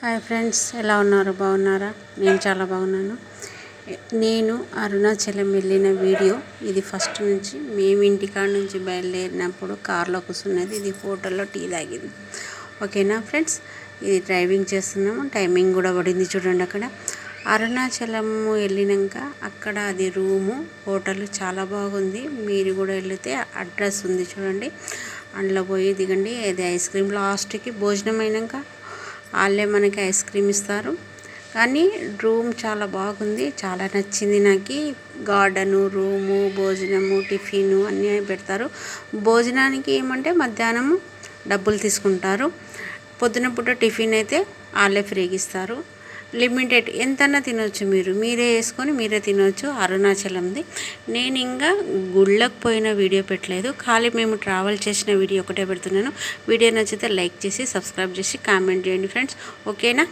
Hi friends, ఎలా ఉన్నారు? బాగున్నారా? నేను చాలా బాగున్నాను. నేను అరుణాచలం వెళ్ళిన వీడియో ఇది. ఫస్ట్ నుంచి మేము ఇంటికాడ నుంచి బయలుదేరినప్పుడు కార్లో కూర్చున్నది, ఇది హోటల్లో టీ తాగింది. ఓకేనా ఫ్రెండ్స్, ఇది డ్రైవింగ్ చేస్తున్నాము. టైమింగ్ కూడా పడింది చూడండి. అక్కడ అరుణాచలం వెళ్ళినాక అక్కడ అది రూము హోటల్ చాలా బాగుంది. మీరు కూడా వెళితే అడ్రస్ ఉంది చూడండి, అందులో పోయి దిగండి. అది ఐస్ క్రీమ్ లాస్ట్కి భోజనం అయినాక వాళ్ళే మనకి ఐస్ క్రీమ్ ఇస్తారు. కానీ రూమ్ చాలా బాగుంది, చాలా నచ్చింది నాకు. గార్డెను, రూము, భోజనము, టిఫిను అన్నీ పెడతారు. భోజనానికి ఏమంటే మధ్యాహ్నము డబ్బులు తీసుకుంటారు. పొద్దున పూట టిఫిన్ అయితే వాళ్ళే ఫ్రీగా ఇస్తారు. లిమిటెడ్ ఎంతన్నా తినొచ్చు, మీరే వేసుకొని మీరే తినొచ్చు. అరుణాచలంది నేను ఇంకా గుళ్ళకు పోయిన వీడియో పెట్టలేదు, ఖాళీ మేము ట్రావెల్ చేసిన వీడియో ఒకటే పెడుతున్నాను. వీడియో నచ్చితే లైక్ చేసి సబ్స్క్రైబ్ చేసి కామెంట్ చేయండి ఫ్రెండ్స్. ఓకేనా?